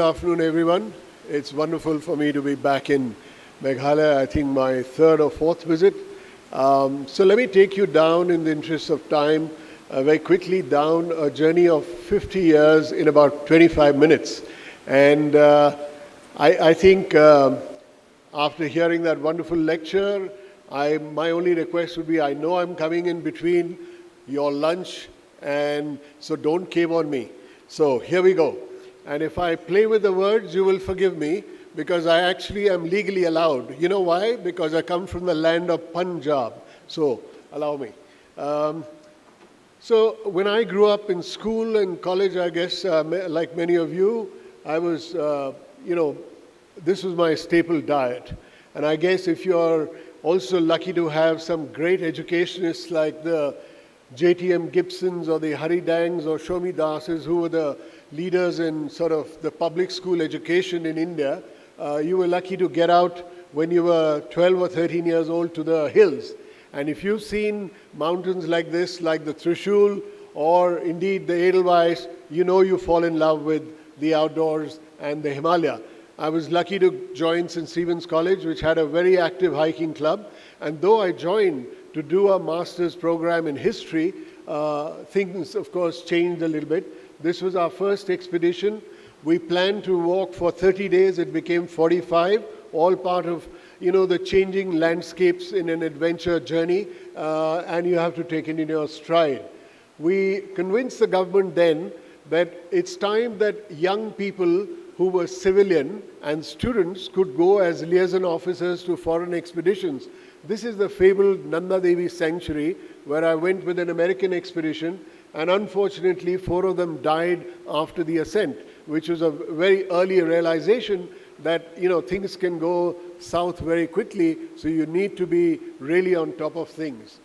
afternoon, everyone. It's wonderful for me to be back in Meghalaya, I think my third or fourth visit. So let me take you down, in the interest of time, very quickly down a journey of 50 years in about 25 minutes. And I think after hearing that wonderful lecture, my only request would be, I know I'm coming in between your lunch, and so don't cave on me. So here we go. And if I play with the words, you will forgive me, because I actually am legally allowed. You know why? Because I come from the land of Punjab. So allow me. So when I grew up in school and college, I guess, like many of you, I was, this was my staple diet. And I guess if you're also lucky to have some great educationists like the JTM Gibsons or the Hari Dangs or Shomi Dases, who were the leaders in sort of the public school education in India, you were lucky to get out when you were 12 or 13 years old to the hills. And if you've seen mountains like this, like the Trishul or indeed the Edelweiss, you know you fall in love with the outdoors and the Himalaya. I was lucky to join St. Stephen's College, which had a very active hiking club. And though I joined to do a master's program in history, things, of course, changed a little bit. This was our first expedition. We planned to walk for 30 days. It became 45, all part of, the changing landscapes in an adventure journey, and you have to take it in your stride. We convinced the government then that it's time that young people who were civilian and students could go as liaison officers to foreign expeditions. This is the fabled Nanda Devi Sanctuary, where I went with an American expedition, and unfortunately 4 of them died after the ascent, which was a very early realization that things can go south very quickly, so you need to be really on top of things.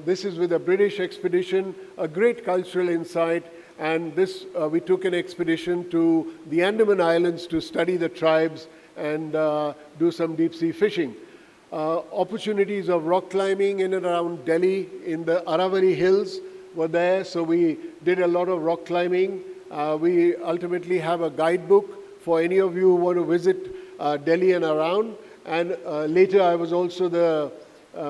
This is with a British expedition, a great cultural insight, and this we took an expedition to the Andaman Islands to study the tribes and do some deep sea fishing. Opportunities of rock climbing in and around Delhi in the Aravalli Hills were there, so we did a lot of rock climbing. We ultimately have a guidebook for any of you who want to visit Delhi and around. And later I was also the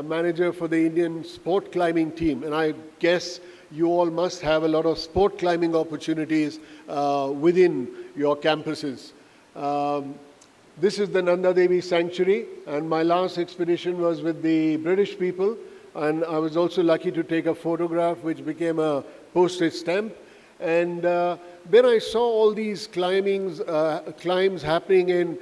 manager for the Indian sport climbing team. And I guess you all must have a lot of sport climbing opportunities within your campuses. This is the Nanda Devi Sanctuary, and my last expedition was with the British people, and I was also lucky to take a photograph which became a postage stamp. And then I saw all these climbs happening in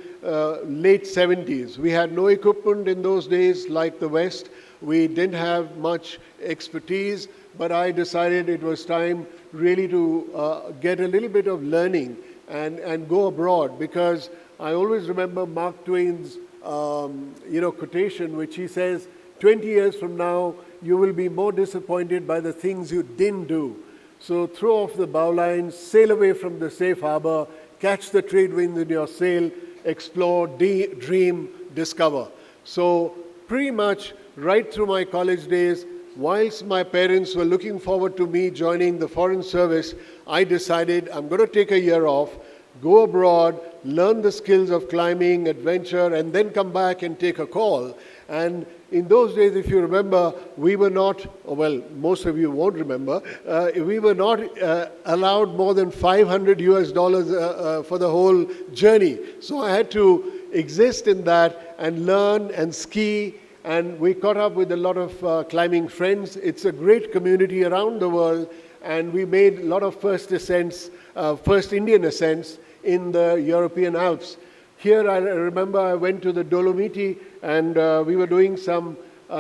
late 70s. We had no equipment in those days like the West. We didn't have much expertise, but I decided it was time really to get a little bit of learning and go abroad, because I always remember Mark Twain's quotation, which he says, 20 years from now, you will be more disappointed by the things you didn't do. So throw off the bowlines, sail away from the safe harbor, catch the trade winds in your sail, explore, dream, discover. So pretty much right through my college days, whilst my parents were looking forward to me joining the Foreign Service, I decided I'm going to take a year off, go abroad, learn the skills of climbing, adventure, and then come back and take a call. And in those days, if you remember, we were not, well, most of you won't remember, we were not allowed more than $500 for the whole journey. So I had to exist in that and learn and ski, and we caught up with a lot of climbing friends. It's a great community around the world, and we made a lot of first ascents, first Indian ascents in the European Alps. Here I remember I went to the Dolomiti, and we were doing some,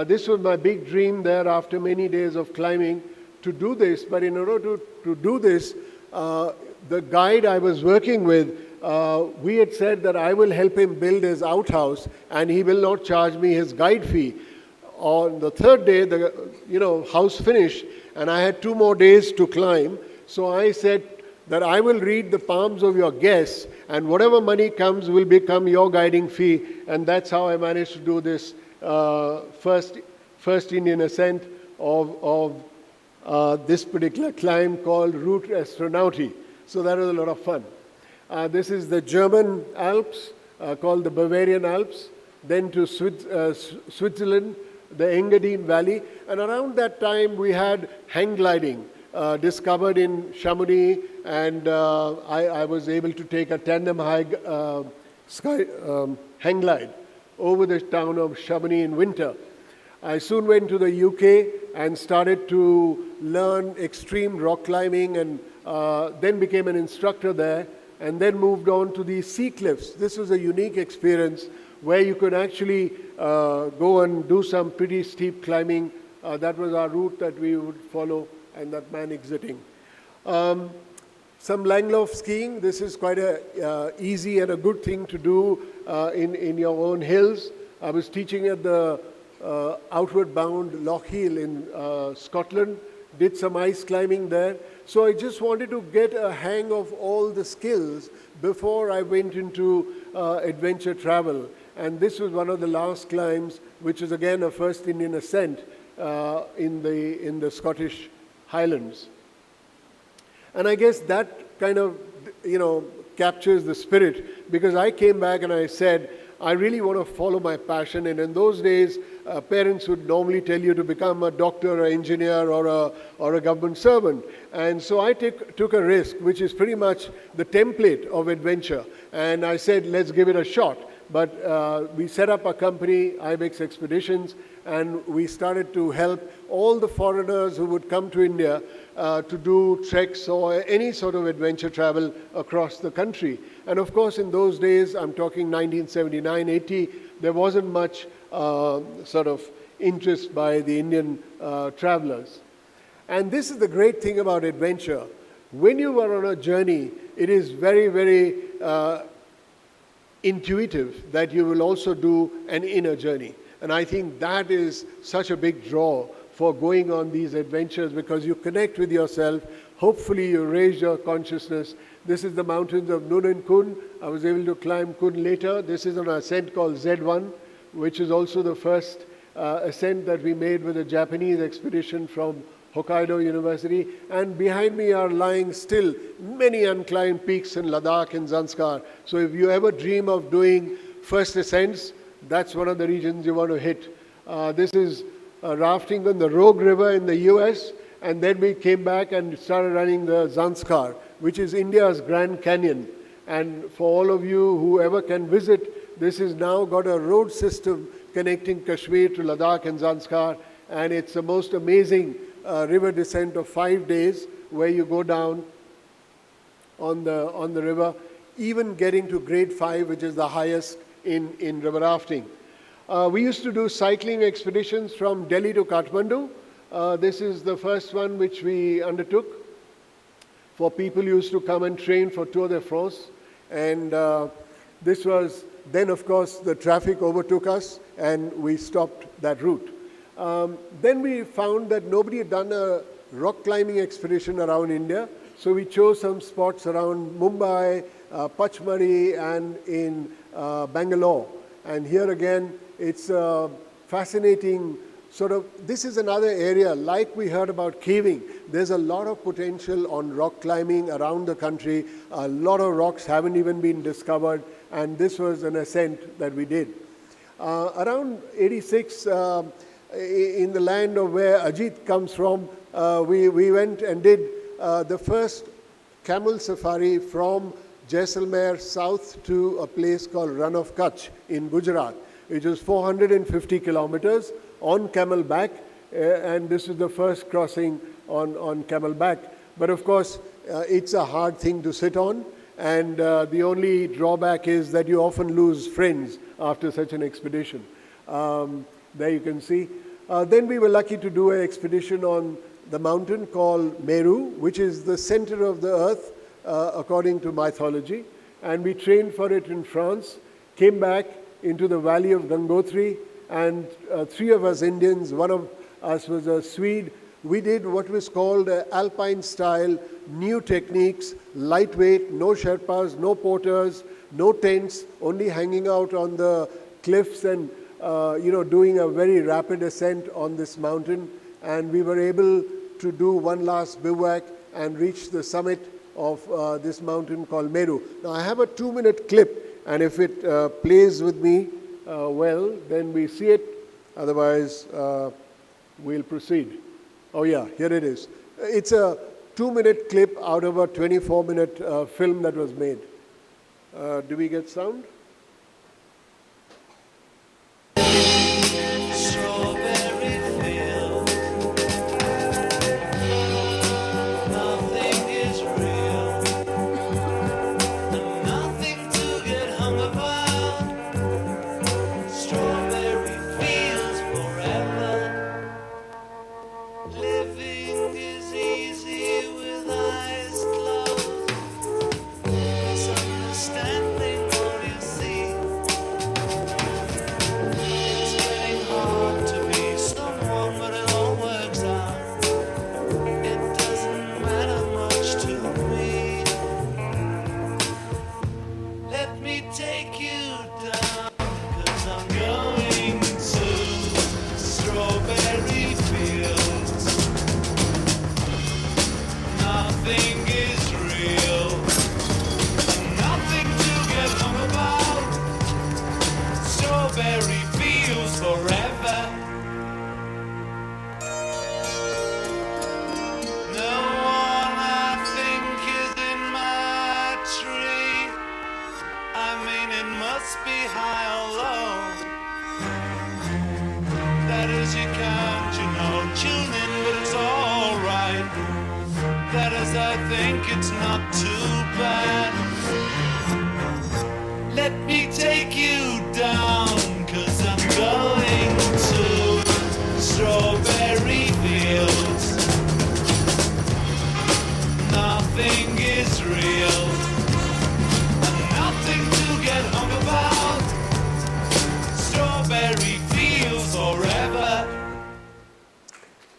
this was my big dream there after many days of climbing, to do this. But in order to do this, the guide I was working with, we had said that I will help him build his outhouse and he will not charge me his guide fee. On the third day, the house finished, and I had 2 more days to climb. So I said that I will read the palms of your guests, and whatever money comes will become your guiding fee. And that's how I managed to do this first Indian ascent of this particular climb called Route Astronauti. So that was a lot of fun. This is the German Alps, called the Bavarian Alps, then to Switzerland, the Engadine Valley. And around that time, we had hang gliding discovered in Chamonix, and I was able to take a tandem hang glide over the town of Chamonix in winter. I soon went to the UK and started to learn extreme rock climbing, and then became an instructor there, and then moved on to the sea cliffs. This was a unique experience where you could actually go and do some pretty steep climbing. That was our route that we would follow, and that man exiting. Some Langlauf skiing. This is quite a easy and a good thing to do in your own hills. I was teaching at the outward bound Lochiel in Scotland, did some ice climbing there. So I just wanted to get a hang of all the skills before I went into adventure travel. And this was one of the last climbs, which is again a first Indian ascent in the Scottish Highlands. And I guess that kind of, captures the spirit, because I came back and I said, I really want to follow my passion. And in those days, parents would normally tell you to become a doctor, or engineer, or a government servant. And so I took a risk, which is pretty much the template of adventure. And I said, let's give it a shot. But we set up a company, Ibex Expeditions, and we started to help all the foreigners who would come to India to do treks or any sort of adventure travel across the country. And of course, in those days, I'm talking 1979, 80, there wasn't much sort of interest by the Indian travelers. And this is the great thing about adventure. When you are on a journey, it is very, very intuitive that you will also do an inner journey. And I think that is such a big draw for going on these adventures, because you connect with yourself. Hopefully you raise your consciousness. This is the mountains of Nun and Kun. I was able to climb Kun later. This is an ascent called Z1, which is also the first ascent that we made with a Japanese expedition from Hokkaido University. And behind me are lying still many unclimbed peaks in Ladakh and Zanskar. So if you ever dream of doing first ascents, that's one of the regions you want to hit. This is rafting on the Rogue River in the US, and then we came back and started running the Zanskar, which is India's Grand Canyon. And for all of you who ever can visit, this has now got a road system connecting Kashmir to Ladakh and Zanskar, and it's the most amazing river descent of 5 days, where you go down on the river, even getting to grade 5, which is the highest in river rafting. We used to do cycling expeditions from Delhi to Kathmandu. This is the first one which we undertook for people who used to come and train for Tour de France. And this was, then of course the traffic overtook us and we stopped that route. Then we found that nobody had done a rock climbing expedition around India. So we chose some spots around Mumbai, Pachmari, and in Bangalore. And here again, it's a fascinating sort of, this is another area, like we heard about caving. There's a lot of potential on rock climbing around the country. A lot of rocks haven't even been discovered, and this was an ascent that we did. Around 86, in the land of where Ajit comes from, we went and did the first camel safari from Jaisalmer south to a place called Run of Kutch in Gujarat. It was 450 kilometers on camelback, and this is the first crossing on camelback. But of course, it's a hard thing to sit on, and the only drawback is that you often lose friends after such an expedition. There you can see. Then we were lucky to do an expedition on the mountain called Meru, which is the center of the earth, according to mythology. And we trained for it in France, came back into the valley of Gangotri, and 3 of us Indians, one of us was a Swede. We did what was called alpine style, new techniques, lightweight, no Sherpas, no porters, no tents, only hanging out on the cliffs and doing a very rapid ascent on this mountain. And we were able to do one last bivouac and reach the summit of this mountain called Meru. Now I have a 2-minute clip, and if it plays with me well, then we see it. Otherwise, we'll proceed. Oh yeah, here it is. It's a 2-minute clip out of a 24-minute film that was made. Do we get sound?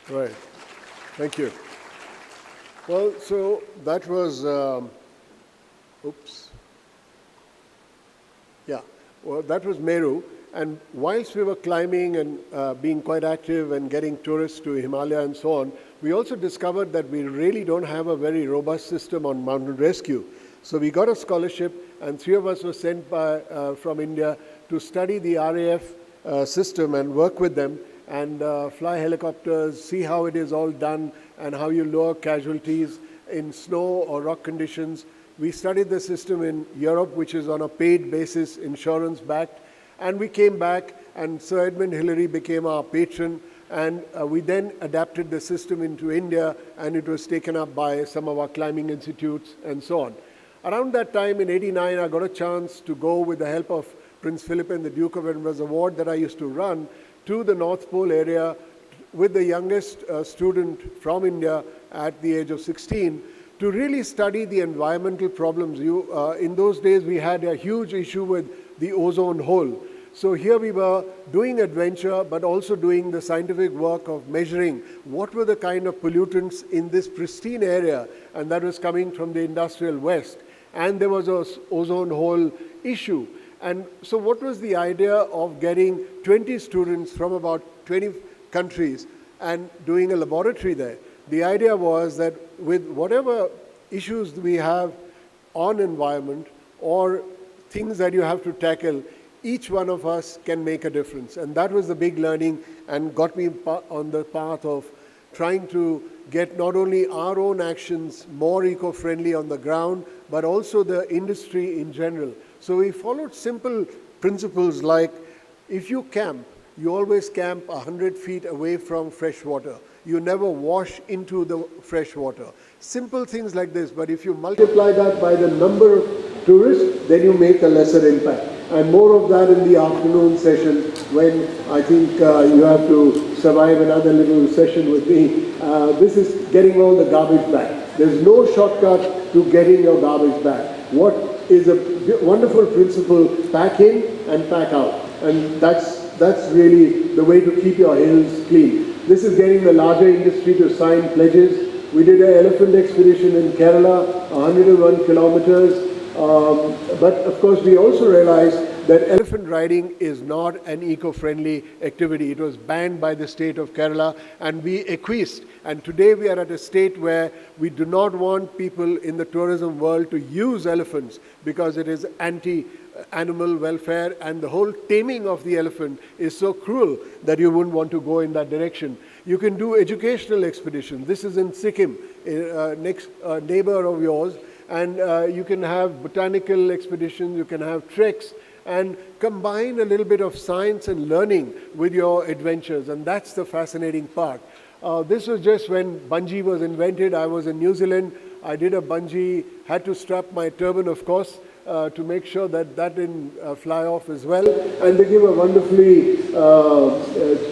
Right. Thank you. Well, so that was, oops. Yeah, well, that was Meru. And whilst we were climbing and being quite active and getting tourists to Himalaya and so on, we also discovered that we really don't have a very robust system on mountain rescue. So we got a scholarship, and 3 of us were sent by, from India to study the RAF system and work with them and fly helicopters, see how it is all done and how you lower casualties in snow or rock conditions. We studied the system in Europe, which is on a paid basis, insurance backed, and we came back and Sir Edmund Hillary became our patron, and we then adapted the system into India, and it was taken up by some of our climbing institutes and so on. Around that time in '89, I got a chance to go with the help of Prince Philip and the Duke of Edinburgh's award that I used to run to the North Pole area with the youngest student from India at the age of 16 to really study the environmental problems. In those days, we had a huge issue with the ozone hole. So here we were doing adventure, but also doing the scientific work of measuring what were the kind of pollutants in this pristine area, and that was coming from the industrial west. And there was an ozone hole issue. And so what was the idea of getting 20 students from about 20 countries and doing a laboratory there? The idea was that with whatever issues we have on environment or things that you have to tackle, each one of us can make a difference. And that was the big learning and got me on the path of trying to get not only our own actions more eco-friendly on the ground, but also the industry in general. So we followed simple principles like, if you camp, you always camp 100 feet away from fresh water. You never wash into the fresh water. Simple things like this, but if you multiply that by the number of tourists, then you make a lesser impact. And more of that in the afternoon session when I think you have to survive another little session with me. This is getting all the garbage back. There's no shortcut to getting your garbage back. What is a wonderful principle, pack in and pack out. And that's really the way to keep your hills clean. This is getting the larger industry to sign pledges. We did an elephant expedition in Kerala, 101 kilometers. But of course we also realized that elephant riding is not an eco-friendly activity. It was banned by the state of Kerala, and we acquiesced. And today we are at a state where we do not want people in the tourism world to use elephants because it is anti-animal welfare, and the whole taming of the elephant is so cruel that you wouldn't want to go in that direction. You can do educational expeditions. This is in Sikkim, next neighbor of yours, and you can have botanical expeditions, you can have treks, and combine a little bit of science and learning with your adventures, and that's the fascinating part. This was just when bungee was invented. I was in New Zealand. I did a bungee, had to strap my turban, of course, to make sure that that didn't fly off as well. And they give a wonderfully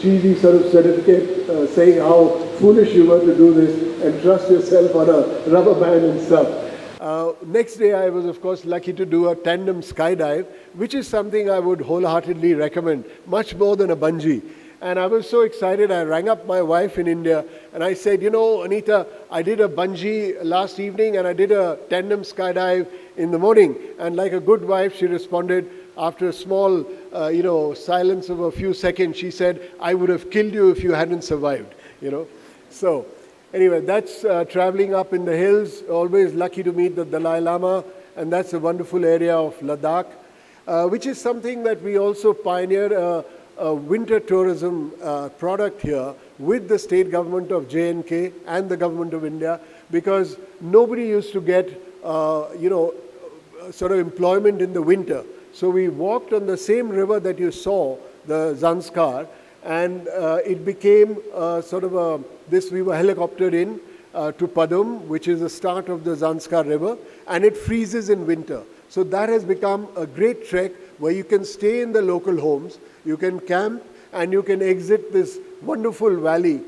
cheesy sort of certificate saying how foolish you were to do this and trust yourself on a rubber band and stuff. Next day, I was, of course, lucky to do a tandem skydive, which is something I would wholeheartedly recommend, much more than a bungee. And I was so excited, I rang up my wife in India, and I said, you know, Anita, I did a bungee last evening, and I did a tandem skydive in the morning. And like a good wife, she responded, after a small, silence of a few seconds, she said, I would have killed you if you hadn't survived, So, anyway, that's traveling up in the hills, always lucky to meet the Dalai Lama, and that's a wonderful area of Ladakh, which is something that we also pioneered a winter tourism product here with the state government of J&K and the government of India, because nobody used to get, sort of employment in the winter. So we walked on the same river that you saw, the Zanskar, and it became sort of we were helicoptered in to Padum, which is the start of the Zanskar River, and it freezes in winter. So that has become a great trek where you can stay in the local homes, you can camp, and you can exit this wonderful valley,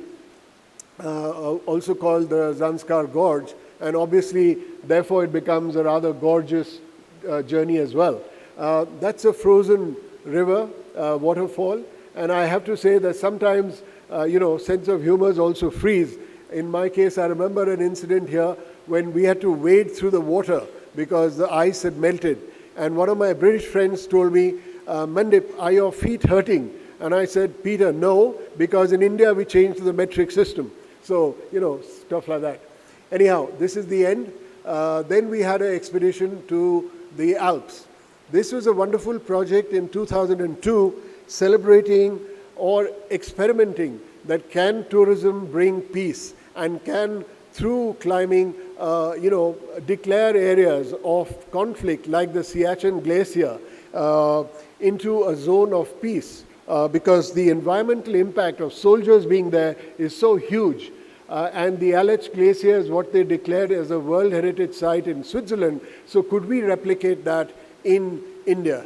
also called the Zanskar Gorge, and obviously, therefore, it becomes a rather gorgeous journey as well. That's a frozen river waterfall, and I have to say that sometimes, sense of humor also freeze. In my case, I remember an incident here when we had to wade through the water because the ice had melted. And one of my British friends told me, Mandip, are your feet hurting? And I said, Peter, no, because in India we changed to the metric system. So, stuff like that. Anyhow, this is the end. Then we had an expedition to the Alps. This was a wonderful project in 2002, celebrating or experimenting that can tourism bring peace, and can, through climbing, declare areas of conflict like the Siachen Glacier into a zone of peace, because the environmental impact of soldiers being there is so huge. And the Aletsch Glacier is what they declared as a World Heritage Site in Switzerland. So could we replicate that in India?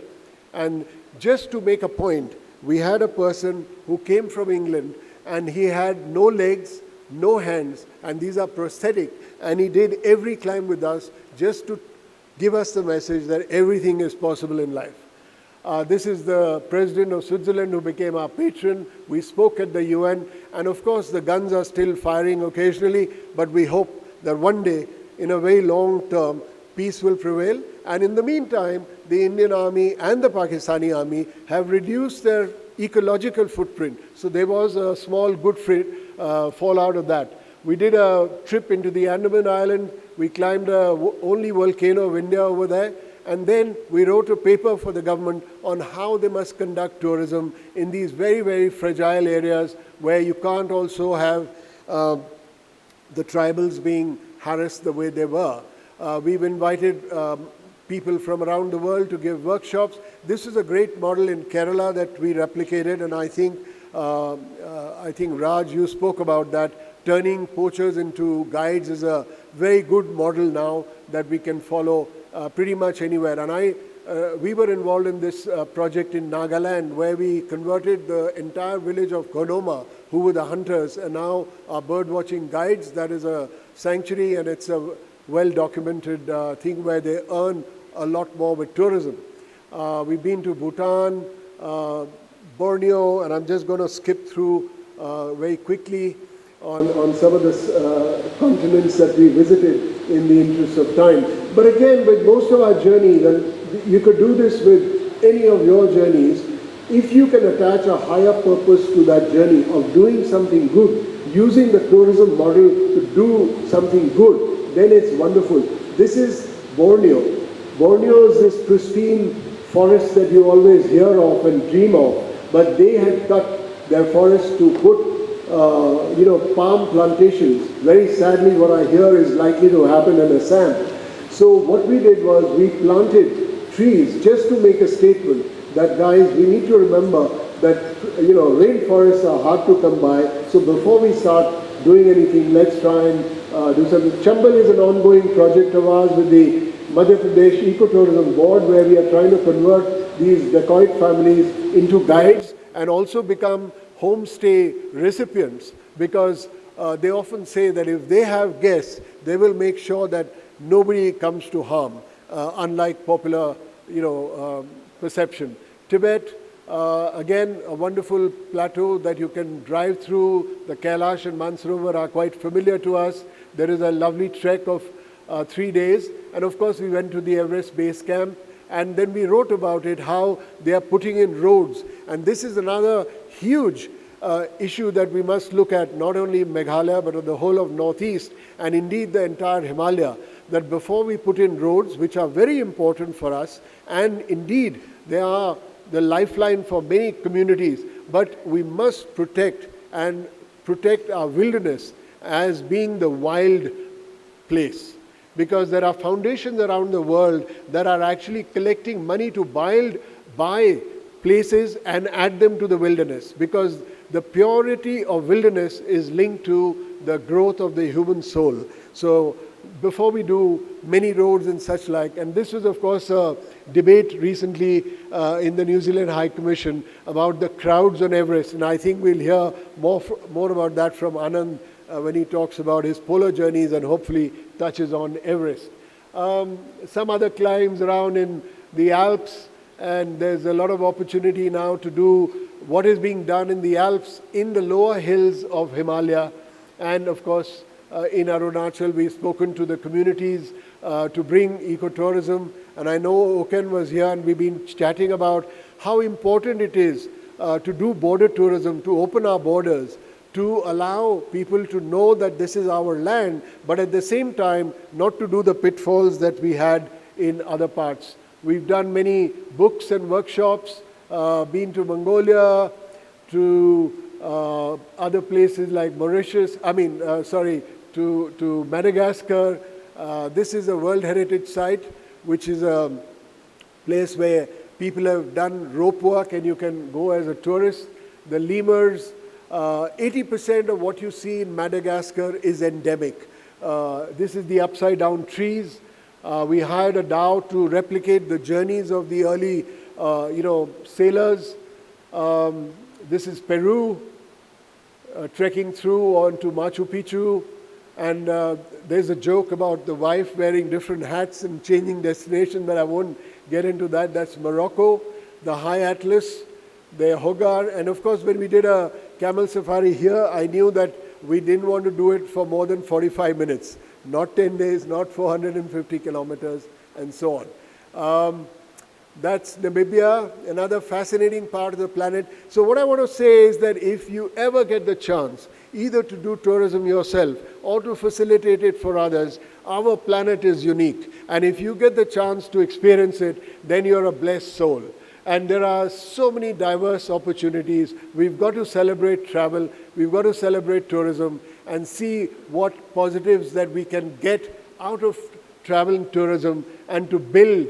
And just to make a point, we had a person who came from England, and he had no legs, no hands, and these are prosthetic, and he did every climb with us just to give us the message that everything is possible in life. This is the president of Switzerland who became our patron. We spoke at the UN, and of course the guns are still firing occasionally, but we hope that one day, in a very long term, peace will prevail. And in the meantime, the Indian Army and the Pakistani Army have reduced their ecological footprint. So there was a small good fallout of that. We did a trip into the Andaman Island. We climbed the only volcano of India over there. And then we wrote a paper for the government on how they must conduct tourism in these very, very fragile areas where you can't also have the tribals being harassed the way they were. We've invited people from around the world to give workshops. This is a great model in Kerala that we replicated, and I think Raj, you spoke about that. Turning poachers into guides is a very good model now that we can follow pretty much anywhere. And we were involved in this project in Nagaland, where we converted the entire village of Konoma, who were the hunters, and now are bird watching guides. That is a sanctuary, and it's a well-documented thing where they earn a lot more with tourism. We've been to Bhutan, Borneo, and I'm just going to skip through very quickly on some of the continents that we visited in the interest of time. But again, with most of our journey, you could do this with any of your journeys, if you can attach a higher purpose to that journey of doing something good, using the tourism model to do something good, then it's wonderful. This is Borneo. Borneo is this pristine forest that you always hear of and dream of, but they had cut their forest to put palm plantations. Very sadly, what I hear is likely to happen in Assam. So what we did was we planted trees just to make a statement that, guys, we need to remember that rainforests are hard to come by. So before we start doing anything, let's try and do something. Chambal is an ongoing project of ours with the Madhya Pradesh Ecotourism Board, where we are trying to convert these dacoit families into guides and also become homestay recipients, because they often say that if they have guests, they will make sure that nobody comes to harm, unlike popular perception. Tibet, again, a wonderful plateau that you can drive through. The Kailash and Mansarovar are quite familiar to us. There is a lovely trek of 3 days. And of course, we went to the Everest Base Camp. And then we wrote about it, how they are putting in roads. And this is another huge issue that we must look at, not only Meghalaya, but the whole of Northeast, and indeed the entire Himalaya, that before we put in roads, which are very important for us, and indeed they are the lifeline for many communities, but we must protect our wilderness as being the wild place. Because there are foundations around the world that are actually collecting money to buy places and add them to the wilderness, because the purity of wilderness is linked to the growth of the human soul. So before we do many roads and such like, and this was of course a debate recently in the New Zealand High Commission about the crowds on Everest, and I think we'll hear more about that from Anand when he talks about his polar journeys and hopefully touches on Everest. Some other climbs around in the Alps, and there's a lot of opportunity now to do what is being done in the Alps, in the lower hills of Himalaya, and of course in Arunachal we've spoken to the communities to bring ecotourism, and I know Oken was here and we've been chatting about how important it is to do border tourism, to open our borders, to allow people to know that this is our land, but at the same time not to do the pitfalls that we had in other parts. We've done many books and workshops, been to Mongolia, to other places like Mauritius, to Madagascar. This is a World Heritage Site, which is a place where people have done rope work and you can go as a tourist. The lemurs, 80% of what you see in Madagascar is endemic. This is the upside down trees. We hired a dhow to replicate the journeys of the early, sailors. This is Peru, trekking through onto Machu Picchu. And there's a joke about the wife wearing different hats and changing destination, but I won't get into that. That's Morocco, the High Atlas, the Hogar. And of course, when we did a camel safari here, I knew that we didn't want to do it for more than 45 minutes. Not 10 days, not 450 kilometers, and so on. That's Namibia, another fascinating part of the planet. So what I want to say is that if you ever get the chance, either to do tourism yourself or to facilitate it for others, our planet is unique. And if you get the chance to experience it, then you're a blessed soul. And there are so many diverse opportunities. We've got to celebrate travel. We've got to celebrate tourism and see what positives that we can get out of travel and tourism, and to build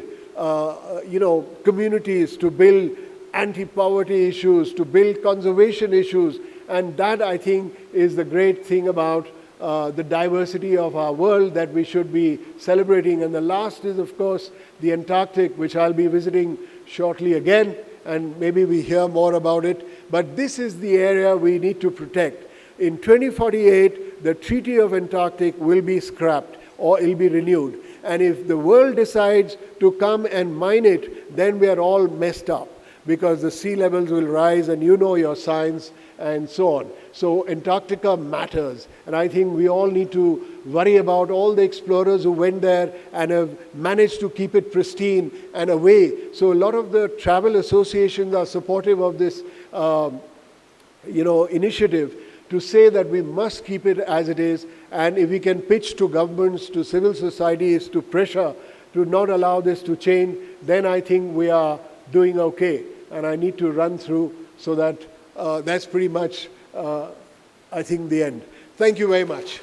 communities, to build anti-poverty issues, to build conservation issues. And that, I think, is the great thing about the diversity of our world that we should be celebrating. And the last is, of course, the Antarctic, which I'll be visiting shortly again, and maybe we hear more about it. But this is the area we need to protect. In 2048, the Treaty of Antarctic will be scrapped or it'll be renewed. And if the world decides to come and mine it, then we are all messed up. because the sea levels will rise and you know your science and so on. So Antarctica matters, and I think we all need to worry about all the explorers who went there and have managed to keep it pristine and away. So a lot of the travel associations are supportive of this initiative to say that we must keep it as it is, and if we can pitch to governments, to civil societies, to pressure to not allow this to change, then I think we are doing okay. And I need to run through so that that's pretty much, I think, the end. Thank you very much.